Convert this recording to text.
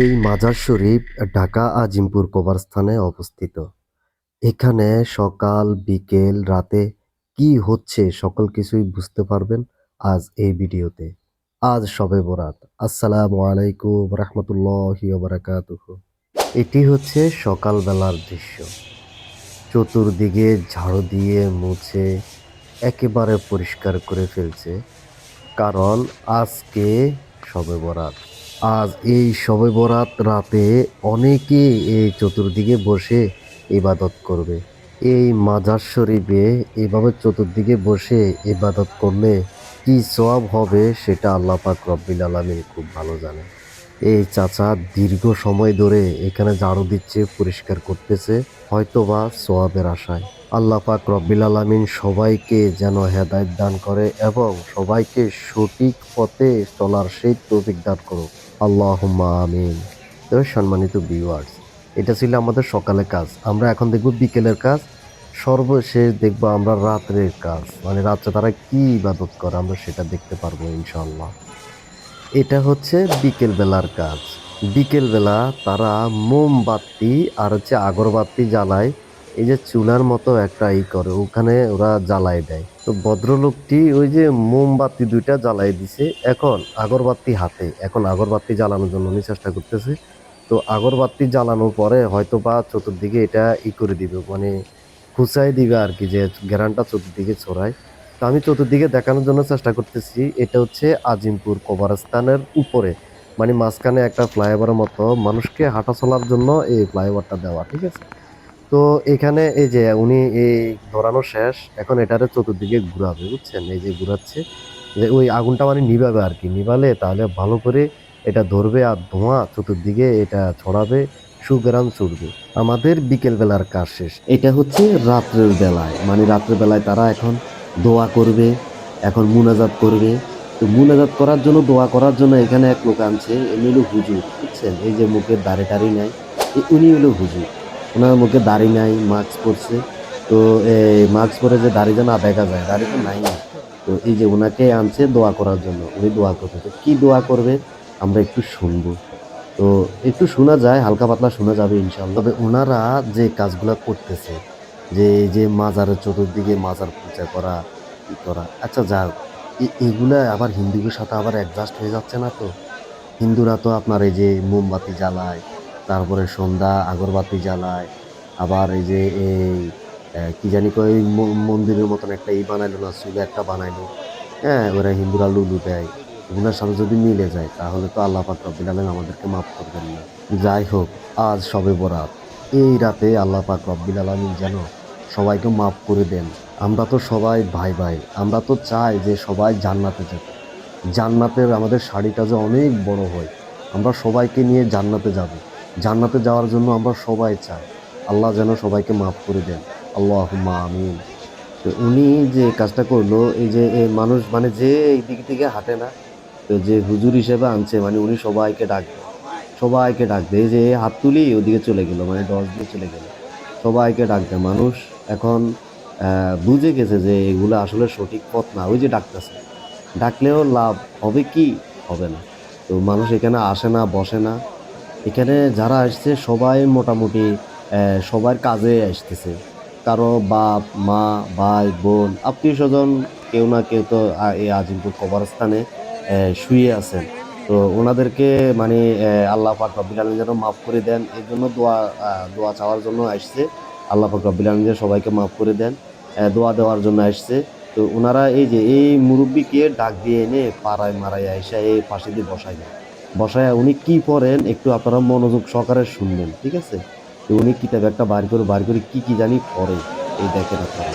এই মাজার শরীফ ঢাকা আজিমপুর কবরস্থানে অবস্থিত। এখানে সকাল, বিকেল, রাতে কি হচ্ছে সকল কিছুই বুঝতে পারবেন আজ এই ভিডিওতে। আজ শবে বরাত। আসসালামু আলাইকুম রাহমাতুল্লাহি ওয়া বারাকাতুহু। এটি হচ্ছে সকালবেলার দৃশ্য। চতুর্দিকে ঝাড়ু দিয়ে মুছে একেবারে পরিষ্কার করে ফেলছে। কারণ আজকে শবে বরাত। আজ এই শবে বরাত রাতে অনেকে এই চতুর্দিকে বসে ইবাদত করবে। এই মাজার শরীফে এভাবে চতুর্দিকে বসে ইবাদত করলে কি সওয়াব হবে সেটা আল্লাহ পাক রব্বিল আলামিন খুব ভালো জানে। এই চাচা দীর্ঘ সময় ধরে এখানে ঝাড়ু দিচ্ছে, পরিষ্কার করতেছে, হয়তোবা সওয়াবের আশায়। আল্লাহ পাক রব্বিল আলামিন সবাইকে যেন হেদায়েত দান করে এবং সবাইকে সঠিক পথে চলার সেই তৌফিক দান করুক। আল্লাহুম্মা আমিন। তো সম্মানিত ভিউয়ার্স, এটা ছিল আমাদের সকালের কাজ। আমরা এখন দেখব বিকেলের কাজ। সর্বশেষ দেখব আমরা রাত্রের কাজ। মানে রাত্রে তারা কি ইবাদত করে আমরা সেটা দেখতে পারবো ইনশাআল্লাহ। এটা হচ্ছে বিকেল বেলার কাজ। বিকেল বেলা তারা মোমবাতি আর হচ্ছে আগরবাতি জ্বালায়। এই যে চুলার মতো একটা করে ওখানে ওরা জ্বালায় দেয়। তো ভদ্রলোকটি ওই যে মোমবাতি ২ টা জ্বালায় দিছে। এখন আগরবাতি হাতে। এখন আগরবাতি জ্বালানোর জন্য উনি চেষ্টা করতেছে। তো আগরবাতি জ্বালানোর পরে হয়তোবা চতুর্দিকে এটা করে দিবে, মানে খুঁচায় দিবে আরকি, যে ঘেরানটা চতুর্দিকে ছড়ায়। তো আমি চতুর্দিকে দেখানোর জন্য চেষ্টা করতেছি। এটা হচ্ছে আজিমপুর কবরস্থানের উপরে। মানে মাঝখানে একটা ফ্লাইওভারের মতো মানুষকে হাঁটা চলার জন্য এই ফ্লাইওভারটা দেওয়া। ঠিক আছে? তো এখানে এই যে উনি এই ধরানো শেষ। এখন এটারে চতুর্দিকে ঘুরাবে, বুঝছেন? এই যে ঘুরাচ্ছে। যে ওই আগুনটা মানে নিভাবে আরকি। নিভালে তাহলে ভালো করে এটা ধরবে আর ধোঁয়া চতুর্দিকে এটা ছড়াবে, সুঘ্রাণ ছুটবে। আমাদের বিকেল বেলার কাজ শেষ। এটা হচ্ছে রাত্রের বেলায়। মানে রাত্রের বেলায় তারা এখন দোয়া করবে, এখন মুনাজাত করবে। তো মুনাজাত করার জন্য, দোয়া করার জন্য এখানে এক লোক আনছে। ইনি হলো হুজুর, বুঝছেন? এই যে মুখে দাড়ি-টাড়ি নাই। উনি হলো হুজুর। উনার মুখে দাড়ি নাই, মাস্ক পরছে। তো মাস্ক পরে যে দাড়ি যেন দেখা যায়, দাড়ি তো নাই। তো এই যে উনাকে আনছে দোয়া করার জন্য। উনি দোয়া করবে। তো কি দোয়া করবে আমরা একটু শুনবো। তো একটু শোনা যায়, হালকা পাতলা শোনা যাবে ইনশাআল্লাহ। তবে উনারা যে কাজগুলা করতেছে, যে এই যে মাজারের চতুর্দিকে মাজার পূজা করা, ই করা। আচ্ছা যাক, এগুলা আবার হিন্দুদের সাথে আবার অ্যাডজাস্ট হয়ে যাচ্ছে না তো? হিন্দুরা তো আপনার এই যে মোমবাতি জ্বালায়, তারপরে সন্ধ্যা আগরবাতি জ্বালায়, আবার এই যে এই কি জানি কয় ওই মন্দিরের মতন একটা বানাইলো না, চুলা একটা বানাইলো। হ্যাঁ, ওরা হিন্দুরা লুলু দেয়। এগুলোর সাথে যদি মিলে যায় তাহলে তো আল্লাহ পাক রব্বুল আলামিন আমাদেরকে মাফ করবেন না। যাই হোক, আজ শবে বরাত। এই রাতে আল্লাহ পাক রব্বুল আলামিন যেন সবাইকে মাফ করে দেন। আমরা তো সবাই ভাই ভাই। আমরা তো চাই যে সবাই জান্নাতে যেতে। জান্নাতের আমাদের সারিটা যে অনেক বড় হয়। আমরা সবাইকে নিয়ে জান্নাতে যাব। জান্নাতে যাওয়ার জন্য আমরা সবাই চাই। আল্লাহ যেন সবাইকে মাফ করে দেন। আল্লাহুম্মা আমিন। তো উনি যে কাজটা করলো, এই যে মানুষ মানে যে এই দিক থেকে হাঁটে না, তো যে হুজুর হিসেবে আনছে, মানে উনি সবাইকে ডাক দেয়। সবাইকে ডাক দেয়। এই যে হাত তুলি ওদিকে চলে গেল, মানে ডস দিয়ে চলে গেল। সবাইকে ডাক দেয়। মানুষ এখন বুঝে গেছে যে এগুলা আসলে সঠিক পথ না। ওই যে ডাকতেছে। ডাকলেও লাভ হবে কি? হবে না। তো মানুষ এখানে আসে না, বসে না। এখানে যারা আসছে সবাই মোটামুটি সবার কাজে আসতেছে। কারো বাপ, মা, ভাই, বোন, আত্মীয়স্বজন কেউ না কেউ তো এই আজিমপুর কবরস্থানে শুয়ে আছেন। তো উনাদেরকে মানে আল্লাহ পাক রব্বুল আলামিন যেন মাফ করে দেন, এজন্য দোয়া চাওয়ার জন্য আসছে। আল্লাহ পাক রব্বুল আলামিন যেন সবাইকে মাফ করে দেন, দোয়া দেওয়ার জন্য আসছে। তো উনারা এই যে এই মুরুব্বিকে ডাক দিয়ে এনে পাড়ায় মারায় আইসা এই পাশে দিয়ে বসায় দেন। বসায়া উনি কি পড়েন একটু আপনারা মনোযোগ সহকারে শুনবেন, ঠিক আছে? তো উনি কিতাব একটা বার করে কি জানি পড়ে, এই দেখেন আপনারা।